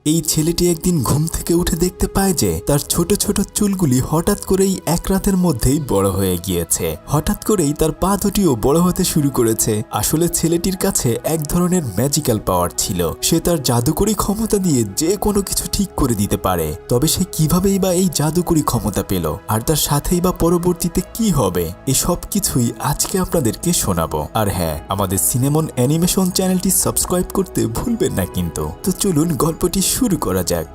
এই ছেলেটি একদিন ঘুম থেকে উঠে দেখতে পায় যে তার ছোট ছোট চুলগুলি হঠাৎ করেই এক রাতের মধ্যেই বড় হয়ে গিয়েছে। হঠাৎ করেই তার পা দুটিও বড় হতে শুরু করেছে। আসলে ছেলেটির কাছে এক ধরনের ম্যাজিক্যাল পাওয়ার ছিল। সে তার জাদুকরী ক্ষমতা দিয়ে যে কোনো কিছু ঠিক করে দিতে পারে। তবে সে কিভাবেই বা এই জাদুকরী ক্ষমতা পেল, আর তার সাথেই বা পরবর্তীতে কি হবে, এই সব কিছুই আজকে আপনাদেরকে শোনাবো। আর হ্যাঁ, আমাদের সিনেমন অ্যানিমেশন চ্যানেলটি সাবস্ক্রাইব করতে ভুলবেন না কিন্তু। তো চলুন গল্পটি শুরু করা যাক।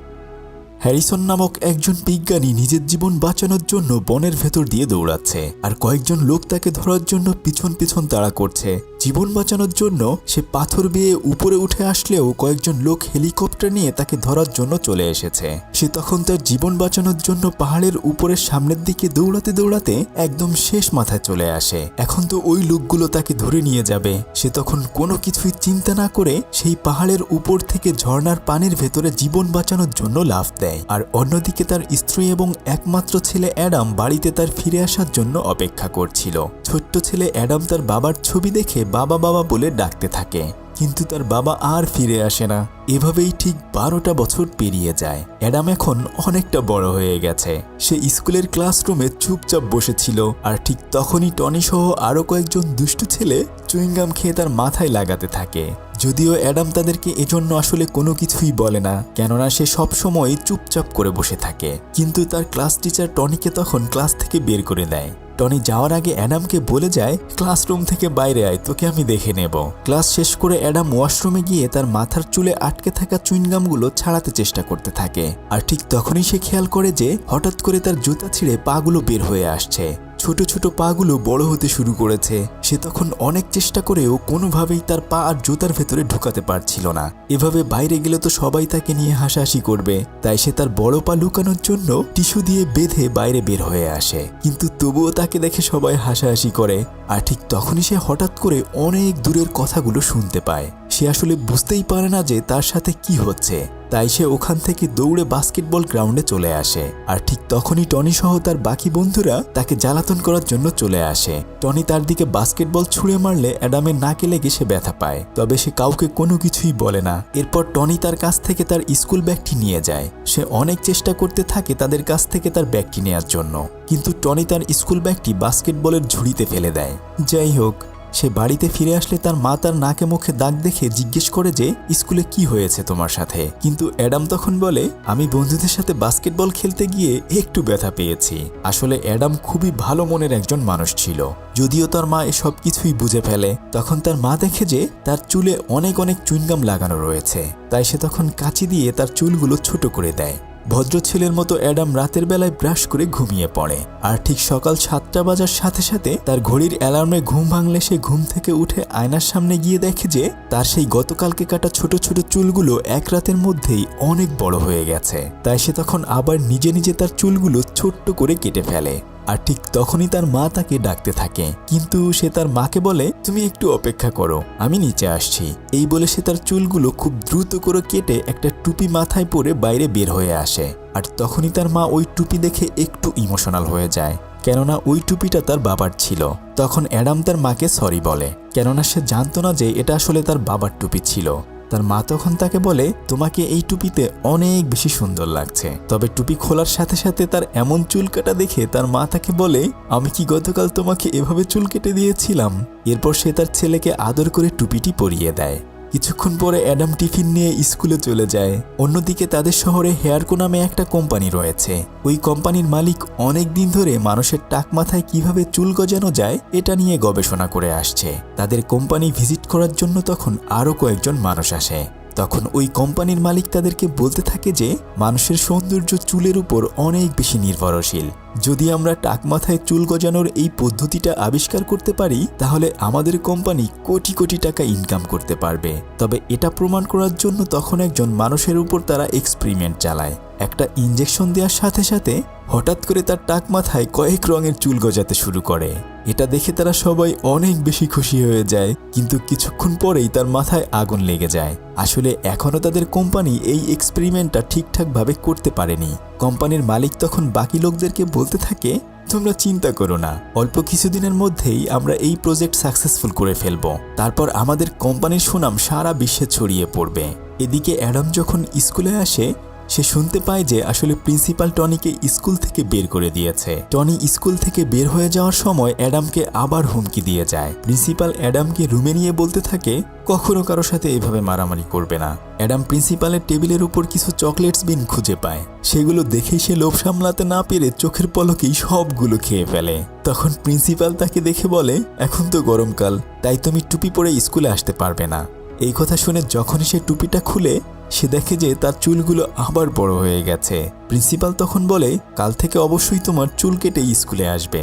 হ্যারিসন নামক একজন বিজ্ঞানী নিজের জীবন বাঁচানোর জন্য বনের ভেতর দিয়ে দৌড়াচ্ছে, আর কয়েকজন লোক তাকে ধরার জন্য পিছন পিছন তাড়া করছে। জীবন বাঁচানোর জন্য সে পাথর বেয়ে উপরে উঠে আসলেও কয়েকজন লোক হেলিকপ্টার নিয়ে তাকে ধরার জন্য চলে এসেছে। সে তখন তার জীবন বাঁচানোর জন্য পাহাড়ের উপরের সামনের দিকে দৌড়াতে দৌড়াতে একদম শেষ মাথায় চলে আসে। এখন তো ওই লোকগুলো তাকে ধরে নিয়ে যাবে। সে তখন কোনো কিছুই চিন্তা না করে সেই পাহাড়ের উপর থেকে ঝর্ণার পানির ভেতরে জীবন বাঁচানোর জন্য লাফ দেয়। আর অন্যদিকে তার স্ত্রী এবং একমাত্র ছেলে অ্যাডাম বাড়িতে তার ফিরে আসার জন্য অপেক্ষা করছিল। ছোট্ট ছেলে অ্যাডাম তার বাবার ছবি দেখে বাবা বাবা বলে ডাকতে থাকে, কিন্তু তার বাবা আর ফিরে আসে না। এভাবেই ঠিক 12টা বছর পেরিয়ে যায়। অ্যাডাম এখন অনেকটা বড় হয়ে গেছে। সে স্কুলের ক্লাসরুমে চুপচাপ বসেছিল, আর ঠিক তখনই টনি সহ আরো কয়েকজন দুষ্টু ছেলে চুইংগাম খেয়ে তার মাথায় লাগাতে থাকে। যদিও অ্যাডাম তাদেরকে এজন্য আসলে কোনো কিছুই বলে না, কেননা সে সবসময় চুপচাপ করে বসে থাকে। কিন্তু তার ক্লাস টিচার টনিকে তখন ক্লাস থেকে বের করে দেয়। টনি যাওয়ার আগে অ্যাডামকে বলে যায়, ক্লাসরুম থেকে বাইরে আয়, তোকে আমি দেখে নেব। ক্লাস শেষ করে অ্যাডাম ওয়াশরুমে গিয়ে তার মাথার চুলে আটকে থাকা চুইংগামগুলো ছাড়াতে চেষ্টা করতে থাকে। আর ঠিক তখনই সে খেয়াল করে যে হঠাৎ করে তার জুতা ছিঁড়ে পাগুলো বের হয়ে আসছে। ছোট ছোট পাগুলো বড় হতে শুরু করেছে। সে তখন অনেক চেষ্টা করেও কোনোভাবেই তার পা আর জুতার ভেতরে ঢুকাতে পারছিল না। এভাবে বাইরে গেলে তো সবাই তাকে নিয়ে হাসাহাসি করবে, তাই সে তার বড় পা লুকানোর জন্য টিস্যু দিয়ে বেঁধে বাইরে বের হয়ে আসে। কিন্তু তবুও তাকে দেখে সবাই হাসাহাসি করে। আর ঠিক তখনই সে হঠাৎ করে অনেক দূরের কথাগুলো শুনতে পায়। সে আসলে বুঝতেই পারে না যে তার সাথে কি হচ্ছে, তাই সে ওখান থেকে দৌড়ে বাস্কেটবল গ্রাউন্ডে চলে আসে। আর ঠিক তখনই টনি সহ তার বাকি বন্ধুরা তাকে জ্বালাতন করার জন্য চলে আসে। টনি তার দিকে বাস্কেটবল ছুঁড়ে মারলে অ্যাডামের নাকে লেগে সে ব্যথা পায়, তবে সে কাউকে কোনো কিছুই বলে না। এরপর টনি তার কাছ থেকে তার স্কুল ব্যাগটি নিয়ে যায়। সে অনেক চেষ্টা করতে থাকে তাদের কাছ থেকে তার ব্যাগটি নেওয়ার জন্য, কিন্তু টনি তার স্কুল ব্যাগটি বাস্কেটবলের ঝুড়িতে ফেলে দেয়। যাই হোক, সে বাড়িতে ফিরে আসলে তার মা তার নাকে মুখে দাগ দেখে জিজ্ঞেস করে যে স্কুলে কি হয়েছে তোমার সাথে। কিন্তু অ্যাডাম তখন বলে, আমি বন্ধুদের সাথে বাস্কেটবল খেলতে গিয়ে একটু ব্যথা পেয়েছি। আসলে অ্যাডাম খুবই ভালো মনের একজন মানুষ ছিল। যদিও তার মা এসব কিছুই বুঝে ফেলে, তখন তার মা দেখে যে তার চুলে অনেক অনেক চুইংগাম লাগানো রয়েছে, তাই সে তখন কাঁচি দিয়ে তার চুলগুলো ছোট করে দেয়। ভদ্র ছেলের মতো অ্যাডাম রাতের বেলায় ব্রাশ করে ঘুমিয়ে পড়ে। আর ঠিক সকাল 7টা বাজার সাথে সাথে তার ঘড়ির অ্যালার্মে ঘুম ভাঙলে সে ঘুম থেকে উঠে আয়নার সামনে গিয়ে দেখে যে তার সেই গতকালকে কাটা ছোট ছোট চুলগুলো এক রাতের মধ্যেই অনেক বড় হয়ে গেছে। তাই সে তখন আবার নিজে নিজে তার চুলগুলো ছোট্ট করে কেটে ফেলে। আর ঠিক তখনই তার মা তাকে ডাকতে থাকে, কিন্তু সে তার মাকে বলে, তুমি একটু অপেক্ষা করো, আমি নিচে আসছি। এই বলে সে তার চুলগুলো খুব দ্রুত করে কেটে একটা টুপি মাথায় পরে বাইরে বের হয়ে আসে। আর তখনই তার মা ওই টুপি দেখে একটু ইমোশনাল হয়ে যায়, কেননা ওই টুপিটা তার বাবার ছিল। তখন অ্যাডাম তার মাকে সরি বলে, কেননা সে জানতো না যে এটা আসলে তার বাবার টুপি ছিল। তার মা তখন তাকে বলে, তোমাকে এই টুপিতে অনেক বেশি সুন্দর লাগছে। তবে টুপি খোলার সাথে সাথে তার এমন চুল কাটা দেখে তার মা তাকে বলে, আমি কি গতকাল তোমাকে এভাবে চুল কেটে দিয়েছিলাম? এরপর সে তার ছেলেকে আদর করে টুপিটি পরিয়ে দেয়। কিছুক্ষণ পরে অ্যাডাম টিফিন নিয়ে স্কুলে চলে যায়। অন্যদিকে তাদের শহরে হেয়ারকো নামে একটা কোম্পানি রয়েছে। ওই কোম্পানির মালিক অনেক দিন ধরে মানুষের টাক মাথায় কিভাবে চুল গজানো যায় এটা নিয়ে গবেষণা করে আসছে। তাদের কোম্পানি ভিজিট করার জন্য তখন আরও কয়েকজন মানুষ আসে। তখন ওই কোম্পানির মালিক তাদেরকে বলতে থাকে যে মানুষের সৌন্দর্য চুলের উপর অনেক বেশি নির্ভরশীল। যদি আমরা টাক মাথায় চুল গজানোর এই পদ্ধতিটা আবিষ্কার করতে পারি, তাহলে আমাদের কোম্পানি কোটি কোটি টাকা ইনকাম করতে পারবে। তবে এটা প্রমাণ করার জন্য তখন একজন মানুষের উপর তারা এক্সপেরিমেন্ট চালায়। একটা ইনজেকশন দেওয়ার সাথে সাথে হঠাৎ করে তার টাক মাথায় কয়েক রঙের চুল গজাতে শুরু করে। এটা দেখে তারা সবাই অনেক বেশি খুশি হয়ে যায়, কিন্তু কিছুক্ষণ পরেই তার মাথায় আগুন লেগে যায়। আসলে এখনও তাদের কোম্পানি এই এক্সপেরিমেন্টটা ঠিকঠাকভাবে করতে পারেনি। কোম্পানির মালিক তখন বাকি লোকদেরকে বলতে থাকে, তোমরা চিন্তা করো না, অল্প কিছুদিনের মধ্যেই আমরা এই প্রজেক্ট সাকসেসফুল করে ফেলবো। তারপর আমাদের কোম্পানির সুনাম সারা বিশ্বে ছড়িয়ে পড়বে। এদিকে অ্যাডাম যখন স্কুলে আসে, সে শুনতে পায় যে আসলে প্রিন্সিপাল টনিকে স্কুল থেকে বের করে দিয়েছে। টনি স্কুল থেকে বের হয়ে যাওয়ার সময় অ্যাডামকে আবার হুমকি দিয়ে যায়। প্রিন্সিপাল অ্যাডামকে রুমে নিয়ে বলতে থাকে, কখনো কারো সাথে এভাবে মারামারি করবে না। অ্যাডাম প্রিন্সিপালের টেবিলের উপর কিছু চকলেটস বিন খুঁজে পায়। সেগুলো দেখেই সে লোভ সামলাতে না পেরে চোখের পলকেই সবগুলো খেয়ে ফেলে। তখন প্রিন্সিপাল তাকে দেখে বলে, এখন তো গরমকাল, তাই তুমি টুপি পরে স্কুলে আসতে পারবে না। এই কথা শুনে যখনই সে টুপিটা খুলে, সে দেখে যে তার চুলগুলো আবার বড় হয়ে গেছে। প্রিন্সিপাল তখন বলে, কাল থেকে অবশ্যই তোমার চুল কেটে স্কুলে আসবে।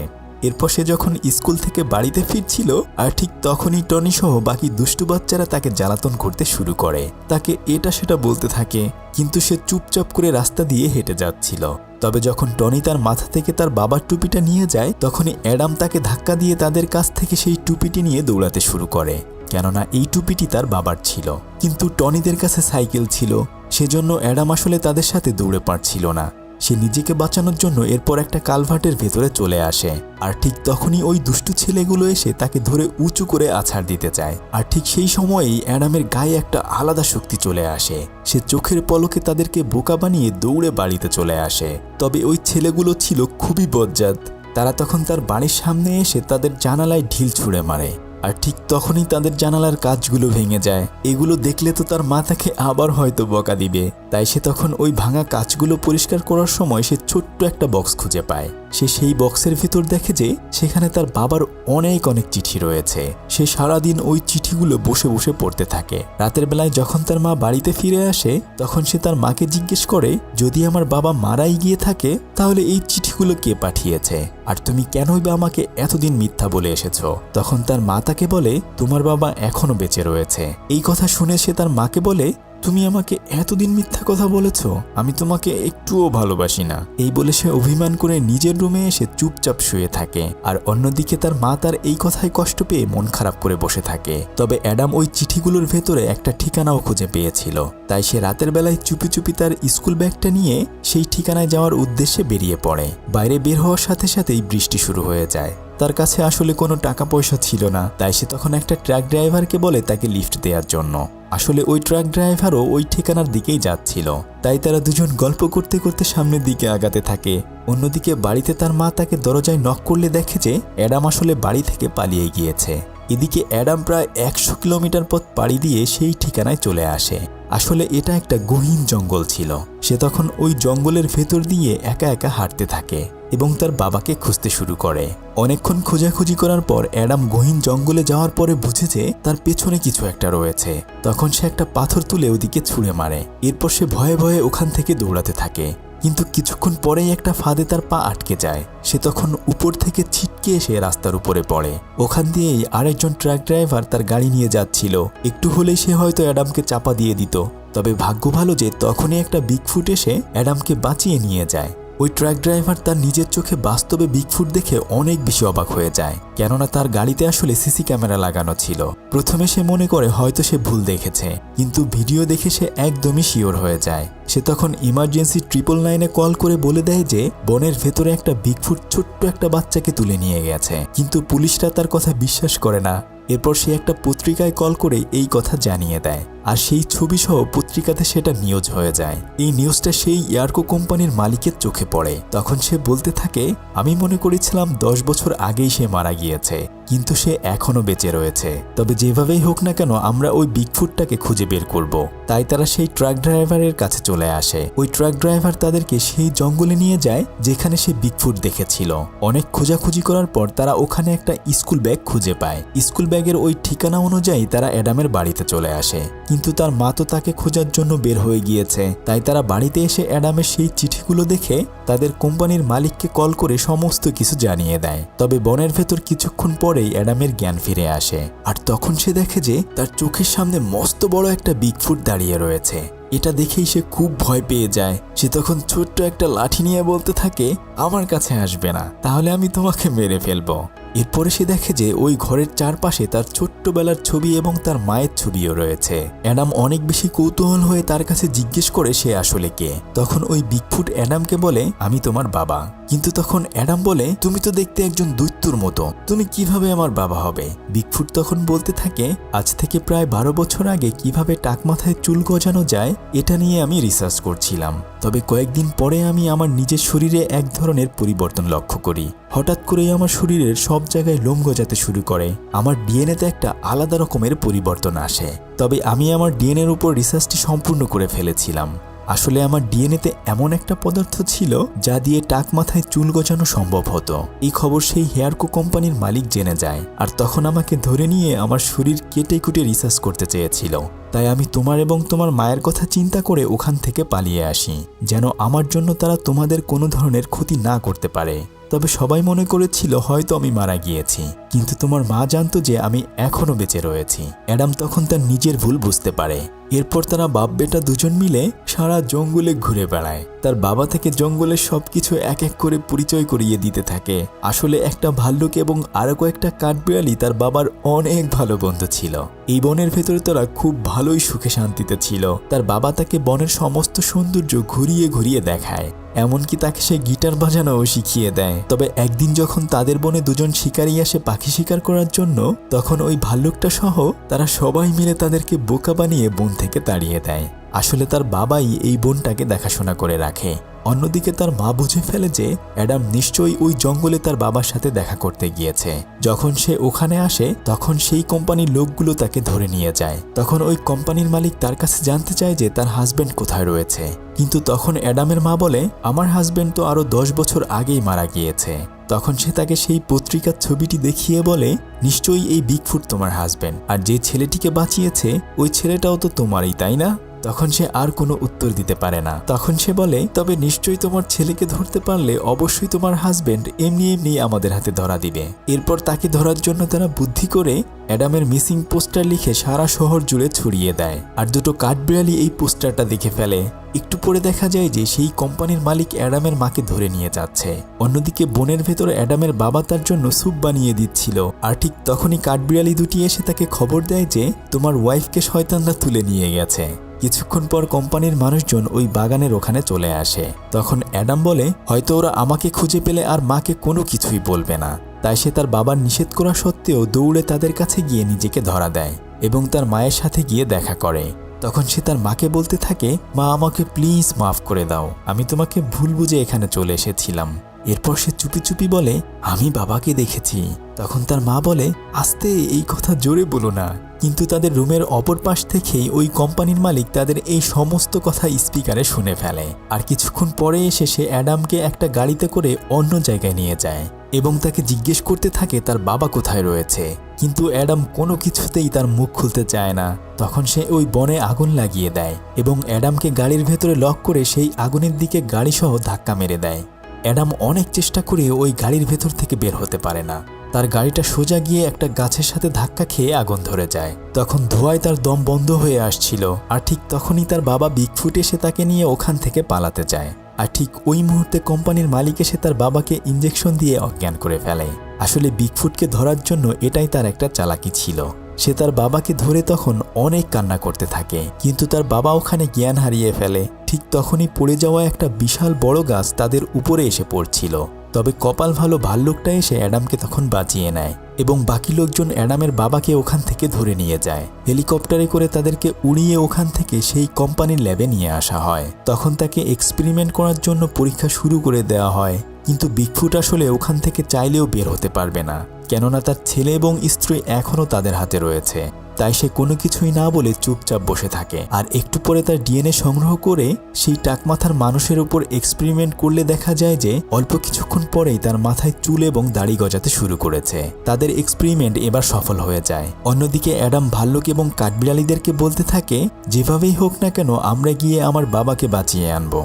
এরপর সে যখন স্কুল থেকে বাড়িতে ফিরছিল, আর ঠিক তখনই টনি সহ বাকি দুষ্টু বাচ্চারা তাকে জ্বালাতন করতে শুরু করে। তাকে এটা সেটা বলতে থাকে, কিন্তু সে চুপচাপ করে রাস্তা দিয়ে হেঁটে যাচ্ছিল। তবে যখন টনি তার মাথা থেকে তার বাবার টুপিটা নিয়ে যায়, তখনই অ্যাডাম তাকে ধাক্কা দিয়ে তাদের কাছ থেকে সেই টুপিটি নিয়ে দৌড়াতে শুরু করে, কেননা এই টুপিটি তার বাবার ছিল। কিন্তু টনিদের কাছে সাইকেল ছিল, সেজন্য অ্যাডাম আসলে তাদের সাথে দৌড়ে পারছিল না। সে নিজেকে বাঁচানোর জন্য এরপর একটা কালভার্টের ভেতরে চলে আসে। আর ঠিক তখনই ওই দুষ্টু ছেলেগুলো এসে তাকে ধরে উঁচু করে আছাড় দিতে চায়। আর ঠিক সেই সময়েই অ্যাডামের গায়ে একটা আলাদা শক্তি চলে আসে। সে চোখের পলকে তাদেরকে বোকা বানিয়ে দৌড়ে বাড়িতে চলে আসে। তবে ওই ছেলেগুলো ছিল খুবই বজ্জাত। তারা তখন তার বাড়ির সামনে এসে তাদের জানালায় ঢিল ছুঁড়ে মারে। আর ঠিক তখনই তাদের জানালার কাঁচগুলো ভেঙে যায়। এগুলো দেখলে তো তার মা তাকে আবার হয়তো বকা দিবে, তাই সে তখন ওই ভাঙা কাঁচগুলো পরিষ্কার করার সময় সে ছোট্ট একটা বক্স খুঁজে পায়। সে সেই বক্সের ভিতর দেখে যে সেখানে তার বাবার অনেক চিঠি রয়েছে। সে সারাদিন ওই চিঠিগুলো বসে বসে পড়তে থাকে। রাতের বেলায় যখন তার মা বাড়িতে ফিরে আসে, তখন সে তার মাকে জিজ্ঞেস করে, যদি আমার বাবা মারাই গিয়ে থাকে, তাহলে এই চিঠিগুলো কে পাঠিয়েছে, আর তুমি কেনই বা আমাকে এতদিন মিথ্যা বলে এসেছো? তখন তার মা তাকে বলে, তোমার বাবা এখনো বেঁচে রয়েছে। এই কথা শুনে সে তার মাকে বলে, তুমি আমাকে এতদিন মিথ্যা কথা বলেছ, আমি তোমাকে একটুও ভালোবাসি না। এই বলে সে অভিমান করে নিজের রুমে এসে চুপচাপ শুয়ে থাকে। আর অন্যদিকে তার মা তার এই কথায় কষ্ট পেয়ে মন খারাপ করে বসে থাকে। তবে অ্যাডাম ওই চিঠিগুলোর ভেতরে একটা ঠিকানাও খুঁজে পেয়েছিল, তাই সে রাতের বেলায় চুপি চুপি তার স্কুল ব্যাগটা নিয়ে সেই ঠিকানায় যাওয়ার উদ্দেশ্যে বেরিয়ে পড়ে। বাইরে বের হওয়ার সাথে সাথেই বৃষ্টি শুরু হয়ে যায়। তার কাছে আসলে কোনো টাকা পয়সা ছিল না, তাই সে তখন একটা ট্রাক ড্রাইভারকে বলে তাকে লিফট দেওয়ার জন্য। আসলে ওই ট্রাক ড্রাইভারও ওই ঠিকানার দিকেই যাচ্ছিল, তাই তারা দুজন গল্প করতে করতে সামনের দিকে আগাতে থাকে। অন্যদিকে বাড়িতে তার মা তাকে দরজায় নক করলে দেখে যে অ্যাডাম আসলে বাড়ি থেকে পালিয়ে গিয়েছে। এদিকে অ্যাডাম প্রায় 100 কিলোমিটার পথ পাড়ি দিয়ে সেই ঠিকানায় চলে আসে। আসলে এটা একটা গহীন জঙ্গল ছিল। সে তখন ওই জঙ্গলের ভেতর দিয়ে একা একা হাঁটতে থাকে এবং তার বাবাকে খুঁজতে শুরু করে। অনেকক্ষণ খোঁজাখুঁজি করার পর অ্যাডাম গহীন জঙ্গলে যাওয়ার পরে বুঝে যে তার পেছনে কিছু একটা রয়েছে। তখন সে একটা পাথর তুলে ওদিকে ছুঁড়ে মারে। এরপর সে ভয়ে ভয়ে ওখান থেকে দৌড়াতে থাকে, কিন্তু কিছুক্ষণ পরেই একটা ফাঁদে তার পা আটকে যায়। সে তখন উপর থেকে ছিটকে এসে রাস্তার উপরে পড়ে। ওখান দিয়েই আরেকজন ট্রাক ড্রাইভার তার গাড়ি নিয়ে যাচ্ছিল। একটু হলেই সে হয়তো অ্যাডামকে চাপা দিয়ে দিত, তবে ভাগ্য ভালো যে তখনই একটা বিগফুট এসে অ্যাডামকে বাঁচিয়ে নিয়ে যায়। ওই ট্রাক ড্রাইভার তার নিজের চোখে বাস্তবে বিগফুট দেখে অনেক বেশি অবাক হয়ে যায়, কেননা তার গাড়িতে আসলে সিসি ক্যামেরা লাগানো ছিল। প্রথমে সে মনে করে হয়তো সে ভুল দেখেছে, কিন্তু ভিডিও দেখে সে একদমই শিওর হয়ে যায়। সে তখন ইমার্জেন্সি 999-এ কল করে বলে দেয় যে বনের ভেতরে একটা বিগফুট ছোট্ট একটা বাচ্চাকে তুলে নিয়ে গেছে, কিন্তু পুলিশরা তার কথা বিশ্বাস করে না। এরপর সে একটা পত্রিকায় কল করে এই কথা জানিয়ে দেয়, আর সেই ছবি সহ পত্রিকাতে সেটা নিউজ হয়ে যায়। এই নিউজটা সেই এয়ারকো কোম্পানির মালিকের চোখে পড়ে। তখন সে বলতে থাকে, আমি মনে করেছিলাম 10 বছর আগেই সে মারা গিয়েছে, কিন্তু সে এখনো বেঁচে রয়েছে। তবে যেভাবেই হোক না কেন আমরা ওই বিগফুটটাকে খুঁজে বের করব। তাই তারা সেই ট্রাক ড্রাইভারের কাছে চলে আসে। ওই ট্রাক ড্রাইভার তাদেরকে সেই জঙ্গলে নিয়ে যায় যেখানে সে বিগফুট দেখেছিল। অনেক খোঁজাখুঁজি করার পর তারা ওখানে একটা স্কুল ব্যাগ খুঁজে পায়। স্কুল ব্যাগের ওই ঠিকানা অনুযায়ী তারা অ্যাডামের বাড়িতে চলে আসে, কিন্তু তার মা তো তাকে খোঁজার জন্য বের হয়ে গিয়েছে। তাই তারা বাড়িতে এসে অ্যাডামের সেই চিঠিগুলো দেখে তাদের কোম্পানির মালিককে কল করে সমস্ত কিছু জানিয়ে দেয়। তবে বনের ভেতর কিছুক্ষণ পরেই অ্যাডামের জ্ঞান ফিরে আসে, আর তখন সে দেখে যে তার চোখের সামনে মস্ত বড় একটা বিগফুট দাঁড়িয়ে রয়েছে। এটা দেখেই সে খুব ভয় পেয়ে যায়। সে তখন ছোট্ট একটা লাঠি নিয়ে বলতে থাকে, আমার কাছে আসবে না, তাহলে আমি তোমাকে মেরে ফেলবো। এরপরে সে দেখে যে ওই ঘরের চারপাশে তার ছোট্টবেলার ছবি এবং তার মায়ের ছবিও রয়েছে। অ্যাডাম অনেক বেশি কৌতূহল হয়ে তার কাছে জিজ্ঞেস করে সে আসলে কে। তখন ওই বিগফুট অ্যাডামকে বলে, আমি তোমার বাবা। কিন্তু তখন অ্যাডাম বলে, তুমি তো দেখতে একজন দৈত্যর মতো, তুমি কিভাবে আমার বাবা হবে? বিগফুট তখন বলতে থাকে, আজ থেকে প্রায় 12 বছর আগে কিভাবে টাক মাথায় চুল গজানো যায় এটা নিয়ে আমি রিসার্চ করছিলাম। তবে কয়েকদিন পরে আমি আমার নিজের শরীরে এক ধরনের পরিবর্তন লক্ষ্য করি। হঠাৎ করেই আমার শরীরের সব জায়গায় লোম গজাতে শুরু করে। আমার ডিএনএতে একটা আলাদা রকমের পরিবর্তন আসে। তবে আমি আমার ডিএনএর উপর রিসার্চটি সম্পূর্ণ করে ফেলেছিলাম। আসলে আমার ডিএনএতে এমন একটা পদার্থ ছিল যা দিয়ে টাক মাথায় চুল গজানো সম্ভব হতো। এই খবর সেই হেয়ারকো কোম্পানির মালিক জেনে যায়, আর তখন আমাকে ধরে নিয়ে আমার শরীর কেটে কুটে রিসার্চ করতে চেয়েছিল। তাই আমি তোমার এবং তোমার মায়ের কথা চিন্তা করে ওখান থেকে পালিয়ে আসি, যেন আমার জন্য তারা তোমাদের কোনো ধরনের ক্ষতি না করতে পারে। তবে সবাই মনে করেছিল হয়তো আমি মারা গিয়েছি, কিন্তু তোমার মা জানতো যে আমি এখনো বেঁচে রয়েছি। অ্যাডাম তখন তার নিজের ভুল বুঝতে পারে। এরপর তারা বাপ বেটা দুজন মিলে সারা জঙ্গলে ঘুরে বেড়ায়। তার বাবা থেকে জঙ্গলের সবকিছু এক এক করে পরিচয় করিয়ে দিতে থাকে। আসলে একটা ভাল্লুক এবং আরো কয়েকটা কাঠবিড়ালি তার বাবার অনেক ভালো বন্ধু ছিল। এই বনের ভেতরে তারা খুব ভালোই সুখে শান্তিতে ছিল। তার বাবা তাকে বনের সমস্ত সৌন্দর্য ঘুরিয়ে ঘুরিয়ে দেখায়, এমনকি তাকে সে গিটার বাজানোও শিখিয়ে দেয়। তবে একদিন যখন তাদের বনে দুজন শিকারী আসে পাখি শিকার করার জন্য, তখন ওই ভাল্লুকটা সহ তারা সবাই মিলে তাদেরকে বোকা বানিয়ে বন থেকে তাড়িয়ে দেয়। আসলে তার বাবাই এই বনটাকে দেখাশোনা করে রাখে। অন্যদিকে তার মা বুঝে ফেলে যে অ্যাডাম নিশ্চয়ই ওই জঙ্গলে তার বাবার সাথে দেখা করতে গিয়েছে। যখন সে ওখানে আসে তখন সেই কোম্পানির লোকগুলো তাকে ধরে নিয়ে যায়। তখন ওই কোম্পানির মালিক তার কাছে জানতে চায় যে তার হাজবেন্ড কোথায় রয়েছে। কিন্তু তখন অ্যাডামের মা বলে, আমার হাজবেন্ড তো আরো 10 বছর আগেই মারা গিয়েছে। তখন সে তাকে সেই পত্রিকার ছবিটি দেখিয়ে বলে, নিশ্চয়ই এই বিগফুট তোমার হাজবেন্ড, আর যে ছেলেটিকে বাঁচিয়েছে ওই ছেলেটাও তো তোমারই, তাই না? তখন সে আর কোনো উত্তর দিতে পারে না। তখন সে বলে, তবে নিশ্চয়ই তোমার ছেলেকে ধরতে পারলে অবশ্যই তোমার হাজবেন্ড এমনি এমনি আমাদের হাতে ধরা দিবে। এরপর তাকে ধরার জন্য তারা বুদ্ধি করে অ্যাডামের মিসিং পোস্টার লিখে সারা শহর জুড়ে ছড়িয়ে দেয়। আর দুটো কাঠবিড়ালি এই পোস্টারটা দেখে ফেলে। একটু পরে দেখা যায় যে সেই কোম্পানির মালিক অ্যাডামের মাকে ধরে নিয়ে যাচ্ছে। অন্যদিকে বনের ভেতরে অ্যাডামের বাবা তার জন্য স্যুপ বানিয়ে দিচ্ছিল। আর ঠিক তখনই কাঠবিড়ালি দুটি এসে তাকে খবর দেয় যে তোমার ওয়াইফকে শয়তানরা তুলে নিয়ে গেছে। কিছুক্ষণ পর কোম্পানির মানুষজন ওই বাগানের ওখানে চলে আসে। তখন অ্যাডাম বলে, হয়তো ওরা আমাকে খুঁজে পেলে আর মাকে কোনো কিছুই বলবে না। তাই সে তার বাবার নিষেধ করা সত্ত্বেও দৌড়ে তাদের কাছে গিয়ে নিজেকে ধরা দেয় এবং তার মায়ের সাথে গিয়ে দেখা করে। তখন সে তার মাকে বলতে থাকে, মা আমাকে প্লিজ মাফ করে দাও, আমি তোমাকে ভুল বুঝে এখানে চলে এসেছিলাম। এরপর সে চুপি চুপি বলে, আমি বাবাকে দেখেছি। তখন তার মা বলে, আস্তে, এই কথা জোরে বলো না। কিন্তু তাদের রুমের অপর পাশ থেকেই ওই কোম্পানির মালিক তাদের এই সমস্ত কথা স্পিকারে শুনে ফেলে। আর কিছুক্ষণ পরে এসে সে অ্যাডামকে একটা গাড়িতে করে অন্য জায়গায় নিয়ে যায় এবং তাকে জিজ্ঞেস করতে থাকে তার বাবা কোথায় রয়েছে। কিন্তু অ্যাডাম কোনো কিছুতেই তার মুখ খুলতে চায় না। তখন সে ওই বনে আগুন লাগিয়ে দেয় এবং অ্যাডামকে গাড়ির ভেতরে লক করে সেই আগুনের দিকে গাড়িসহ ধাক্কা মেরে দেয়। অ্যাডাম অনেক চেষ্টা করে ওই গাড়ির ভেতর থেকে বের হতে পারে না। তার গাড়িটা সোজা গিয়ে একটা গাছের সাথে ধাক্কা খেয়ে আগুন ধরে যায়। তখন ধোঁয়ায় তার দম বন্ধ হয়ে আসছিল। আর ঠিক তখনই তার বাবা বিগফুট এসে তাকে নিয়ে ওখান থেকে পালাতে যায়। আর ঠিক ওই মুহূর্তে কোম্পানির মালিক এসে তার বাবাকে ইঞ্জেকশন দিয়ে অজ্ঞান করে ফেলে। আসলে বিগফুটকে ধরার জন্য এটাই তার একটা চালাকি ছিল। সে তার বাবাকে ধরে তখন অনেক কান্না করতে থাকে, কিন্তু তার বাবা ওখানে জ্ঞান হারিয়ে ফেলে। ঠিক তখনই পড়ে যাওয়া একটা বিশাল বড় গাছ তাদের উপরে এসে পড়ছিল। তবে কপাল ভালো ভাল্লুকটা এসে অ্যাডামকে তখন বাঁচিয়ে নেয় এবং বাকি লোকজন অ্যাডামের বাবাকে ওখান থেকে ধরে নিয়ে যায়। হেলিকপ্টারে করে তাদেরকে উড়িয়ে ওখান থেকে সেই কোম্পানির ল্যাবে নিয়ে আসা হয়। তখন তাকে এক্সপেরিমেন্ট করার জন্য পরীক্ষা শুরু করে দেওয়া হয়। কিন্তু বিগফুট আসলে ওখান থেকে চাইলেও বের হতে পারবে না, কেননা তার ছেলে এবং স্ত্রী এখনও তাদের হাতে রয়েছে। তাই সে কোনো কিছুই না বলে চুপচাপ বসে থাকে। আর একটু পরে তার ডিএনএ সংগ্রহ করে সেই টাকমাথার মানুষের উপর এক্সপেরিমেন্ট করলে দেখা যায় যে অল্প কিছুক্ষণ পরেই তার মাথায় চুল এবং দাড়ি গজাতে শুরু করেছে। তাদের এক্সপেরিমেন্ট এবার সফল হয়ে যায়। অন্যদিকে অ্যাডাম ভাল্লুক এবং কাঠবিড়ালিদেরকে বলতে থাকে, যেভাবেই হোক না কেন আমরা গিয়ে আমার বাবাকে বাঁচিয়ে আনবো।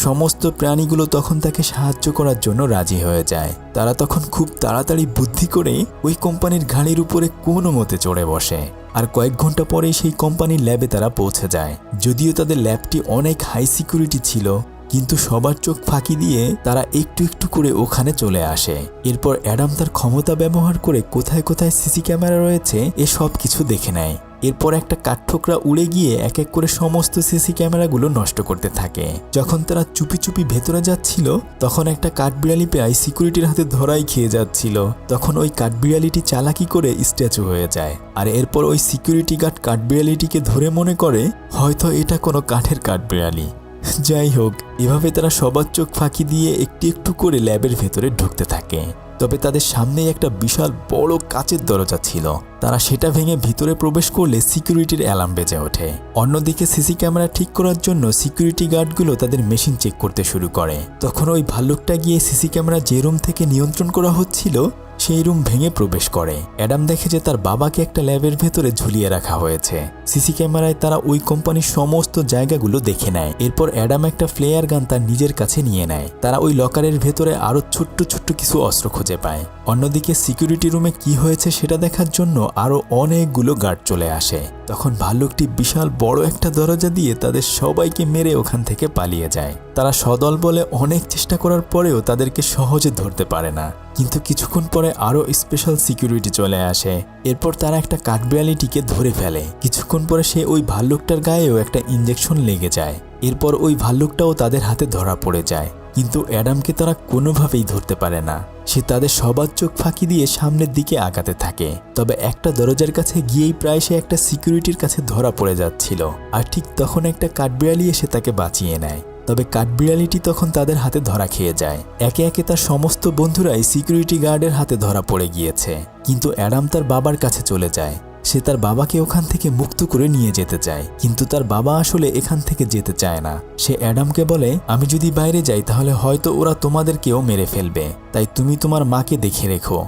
সমস্ত প্রাণীগুলো তখন তাকে সাহায্য করার জন্য রাজি হয়ে যায়। তারা তখন খুব তাড়াতাড়ি বুদ্ধি করে ওই কোম্পানির গাড়ির উপরে কোনো মতে চড়ে বসে। আর কয়েক ঘন্টা পরেই সেই কোম্পানির ল্যাবে তারা পৌঁছে যায়। যদিও তাদের ল্যাবটি অনেক হাই সিকিউরিটি ছিল, কিন্তু সবার চোখ ফাঁকি দিয়ে তারা একটু একটু করে ওখানে চলে আসে। এরপর অ্যাডাম তার ক্ষমতা ব্যবহার করে কোথায় কোথায় সিসি ক্যামেরা রয়েছে এ সব কিছু দেখে নেয়। এরপর একটা কাঠঠোকরা উড়ে গিয়ে এক এক করে সমস্ত সিসি ক্যামেরাগুলো নষ্ট করতে থাকে। যখন তারা চুপি চুপি ভেতরে যাচ্ছিল তখন একটা কাঠবিড়ালি প্রায় সিকিউরিটির হাতে ধরাই খেয়ে যাচ্ছিল। তখন ওই কাঠবিড়ালিটি চালাকি করে স্ট্যাচু হয়ে যায়। আর এরপর ওই সিকিউরিটি গার্ড কাঠবিড়ালিটিকে ধরে মনে করে হয়তো এটা কোনো কাঠের কাঠবিড়ালি। যাই হোক, এভাবে তারা সবার চোখ ফাঁকি দিয়ে একটু একটু করে ল্যাবের ভেতরে ঢুকতে থাকে। তবে তাদের সামনেই একটা বিশাল বড় কাচের দরজা ছিল। তারা সেটা ভেঙে ভিতরে প্রবেশ করলে সিকিউরিটির অ্যালার্ম বেজে ওঠে। অন্যদিকে সিসি ক্যামেরা ঠিক করার জন্য সিকিউরিটি গার্ডগুলো তাদের মেশিন চেক করতে শুরু করে। তখন ওই ভাল্লুকটা গিয়ে সিসি ক্যামেরা যে রুম থেকে নিয়ন্ত্রণ করা হচ্ছিল সেই রুম ভেঙে প্রবেশ করে। অ্যাডাম দেখে যে তার বাবাকে একটা ল্যাবের ভেতরে ঝুলিয়ে রাখা হয়েছে। সিসি ক্যামেরায় তারা ওই কোম্পানির সমস্ত জায়গাগুলো দেখে নেয়। এরপর অ্যাডাম একটা ফ্লেয়ার গান তার নিজের কাছে নিয়ে নেয়। তারা ওই লকারের ভেতরে আরো ছোট্ট ছোট্ট কিছু অস্ত্র খুঁজে পায়। অন্যদিকে সিকিউরিটি রুমে কি হয়েছে সেটা দেখার জন্য আরো অনেকগুলো গার্ড চলে আসে। তখন ভাল্লুকটি বিশাল বড় একটা দরজা দিয়ে তাদের সবাইকে মেরে ওখান থেকে পালিয়ে যায়। তারা সদল বলে অনেক চেষ্টা করার পরেও তাদেরকে সহজে ধরতে পারে না। কিন্তু কিছুক্ষণ পরে আরো স্পেশাল সিকিউরিটি চলে আসে। এরপর তারা একটা কাঠবিড়ালিটিকে ধরে ফেলে। কিছুক্ষণ পরে সে ওই ভাল্লুকটার গায়েও একটা ইঞ্জেকশন লেগে যায়। এরপর ওই ভাল্লুকটাও তাদের হাতে ধরা পড়ে যায়। কিন্তু অ্যাডামকে তারা কোনোভাবেই ধরতে পারে না। সে তাদের সবার চোখ ফাঁকি দিয়ে সামনের দিকে আগাতে থাকে। তবে একটা দরজার কাছে গিয়েই প্রায় সে একটা সিকিউরিটির কাছে ধরা পড়ে যাচ্ছিল। আর ঠিক তখন একটা কাঠবিড়ালি এসে তাকে বাঁচিয়ে নেয়। তবে কাঠবিড়ালিটি তখন তাদের হাতে ধরা খেয়ে যায়। একে একে তার সমস্ত বন্ধুরাই সিকিউরিটি গার্ডের হাতে ধরা পড়ে গিয়েছে। কিন্তু অ্যাডাম তার বাবার কাছে চলে যায়। সে তার বাবাকে ওখান থেকে মুক্ত করে নিয়ে যেতে চায়, কিন্তু তার বাবা আসলে এখান থেকে যেতে চায় না। সে অ্যাডামকে বলে, আমি যদি বাইরে যাই তাহলে হয়তো ওরা তোমাদেরকেও মেরে ফেলবে, তাই তুমি তোমার মাকে দেখে রেখো।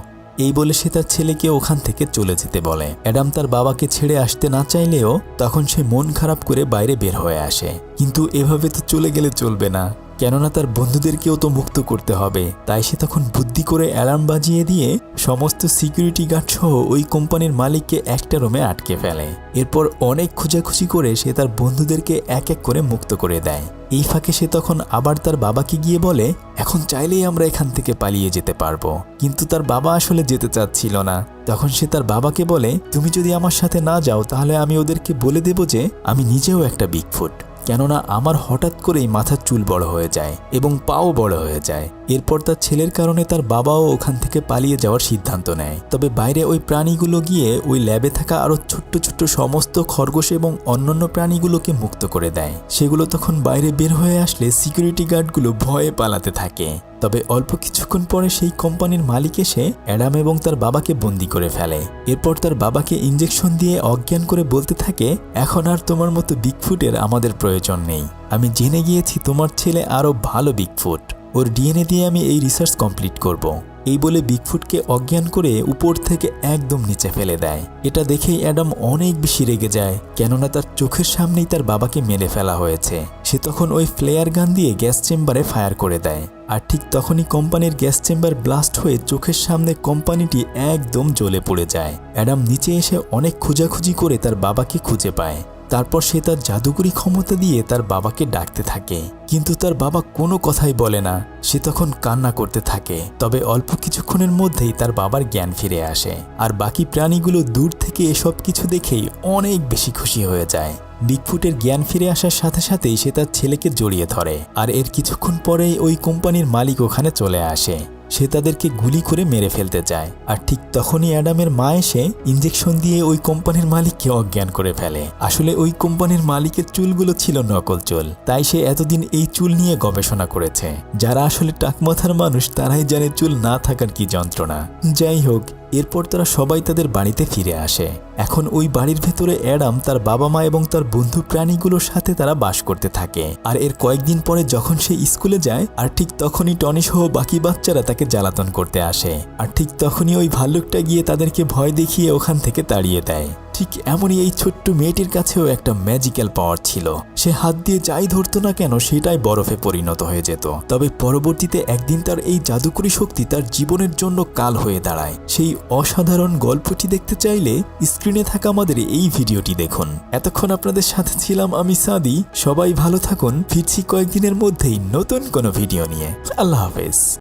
এই বলে সে তার ছেলেকে ওখান থেকে চলে যেতে বলে। অ্যাডাম তার বাবাকে ছেড়ে আসতে না চাইলেও তখন সে মন খারাপ করে বাইরে বের হয়ে আসে। কিন্তু এভাবে তো চলে গেলে চলবে না, কেননা তার বন্ধুদেরকেও তো মুক্ত করতে হবে। তাই সে তখন বুদ্ধি করে অ্যালার্ম বাজিয়ে দিয়ে সমস্ত সিকিউরিটি গার্ড সহ ওই কোম্পানির মালিককে একটা রুমে আটকে ফেলে। এরপর অনেক খোঁজাখুঁজি করে সে তার বন্ধুদেরকে এক এক করে মুক্ত করে দেয়। এই ফাঁকে সে তখন আবার তার বাবাকে গিয়ে বলে, এখন চাইলেই আমরা এখান থেকে পালিয়ে যেতে পারবো। কিন্তু তার বাবা আসলে যেতে চাচ্ছিল না। তখন সে তার বাবাকে বলে, তুমি যদি আমার সাথে না যাও তাহলে আমি ওদেরকে বলে দেব যে আমি নিজেও একটা বিগফুট, কেননা আমার হঠাৎ করেই মাথার চুল বড় হয়ে যায় এবং পাও বড় হয়ে যায়। এরপর তার ছেলের কারণে তার বাবাও ওখান থেকে পালিয়ে যাওয়ার সিদ্ধান্ত নেয়। তবে বাইরে ওই প্রাণীগুলো গিয়ে ওই ল্যাবে থাকা আরো ছোট্ট ছোট্ট সমস্ত খরগোশ এবং অন্যান্য প্রাণীগুলোকে মুক্ত করে দেয়। সেগুলো তখন বাইরে বের হয়ে আসলে সিকিউরিটি গার্ডগুলো ভয়ে পালাতে থাকে। তবে অল্প কিছুক্ষণ পরে সেই কোম্পানির মালিক এসে অ্যাডাম এবং তার বাবাকে বন্দি করে ফেলে। এরপর তার বাবাকে ইঞ্জেকশন দিয়ে অজ্ঞান করে বলতে থাকে, এখন আর তোমার মতো বিগফুটের আমাদের প্রয়োজন নেই। আমি জেনে গিয়েছি তোমার ছেলে আরো ভালো বিগফুট, ওর ডিএনএ দিয়ে আমি এই রিসার্চ কমপ্লিট করব। এই বলে বিগফুটকে অজ্ঞান করে উপর থেকে একদম নিচে ফেলে দেয়। এটা দেখেই অ্যাডাম অনেক বেশি রেগে যায়, কেননা তার চোখের সামনেই তার বাবাকে মেরে ফেলা হয়েছে। সে তখন ওই ফ্লেয়ার গান দিয়ে গ্যাস চেম্বারে ফায়ার করে দেয়। আর ঠিক তখনই কোম্পানির গ্যাস চেম্বার ব্লাস্ট হয়ে চোখের সামনে কোম্পানিটি একদম জ্বলে পড়ে যায়। অ্যাডাম নিচে এসে অনেক খোঁজাখুঁজি করে তার বাবাকে খুঁজে পায়। তারপর সে তার জাদুকরি ক্ষমতা দিয়ে তার বাবাকে ডাকতে থাকে, কিন্তু তার বাবা কোনো কথাই বলে না। সে তখন কান্না করতে থাকে। তবে অল্প কিছুক্ষণের মধ্যেই তার বাবার জ্ঞান ফিরে আসে। আর বাকি প্রাণীগুলো দূর থেকে এসব কিছু দেখেই অনেক বেশি খুশি হয়ে যায়। বিগফুটের জ্ঞান ফিরে আসার সাথে সাথেই সে তার ছেলেকে জড়িয়ে ধরে। আর এর কিছুক্ষণ পরেই ওই কোম্পানির মালিক ওখানে চলে আসে। সে তাদেরকে গুলি করে মেরে ফেলতে চায়। আর ঠিক তখনই অ্যাডামের মা এসে ইঞ্জেকশন দিয়ে ওই কোম্পানির মালিককে অজ্ঞান করে ফেলে। আসলে ওই কোম্পানির মালিকের চুলগুলো ছিল নকল চুল, তাই সে এতদিন এই চুল নিয়ে গবেষণা করেছে। যারা আসলে টাকমাথার মানুষ তারাই জানে চুল না থাকার কি যন্ত্রণা। যাই হোক, এরপর তারা সবাই তাদের বাড়িতে ফিরে আসে। এখন ওই বাড়ির ভেতরে অ্যাডাম তার বাবা মা এবং তার বন্ধু প্রাণীগুলোর সাথে তারা বাস করতে থাকে। আর এর কয়েকদিন পরে যখন সে স্কুলে যায়, আর ঠিক তখনই টনি সহ বাকি বাচ্চারা তাকে জ্বালাতন করতে আসে। আর ঠিক তখনই ওই ভাল্লুকটা গিয়ে তাদেরকে ভয় দেখিয়ে ওখান থেকে তাড়িয়ে দেয়। ঠিক এমনই এই ছোট্ট মেয়েটির কাছেও একটা ম্যাজিক্যাল পাওয়ার ছিল। সে হাত দিয়ে যাই ধরতো না কেন সেটাই বরফে পরিণত হয়ে যেত। তবে পরবর্তীতে একদিন তার এই জাদুকরী শক্তি তার জীবনের জন্য কাল হয়ে দাঁড়ায়। সেই অসাধারণ গল্পটি দেখতে চাইলে স্ক্রিনে থাকা আমাদের এই ভিডিওটি দেখুন। এতক্ষণ আপনাদের সাথে ছিলাম আমি সাদি। সবাই ভালো থাকুন, ফিরছি কয়েকদিনের মধ্যেই নতুন কোনো ভিডিও নিয়ে। আল্লাহ হাফেজ।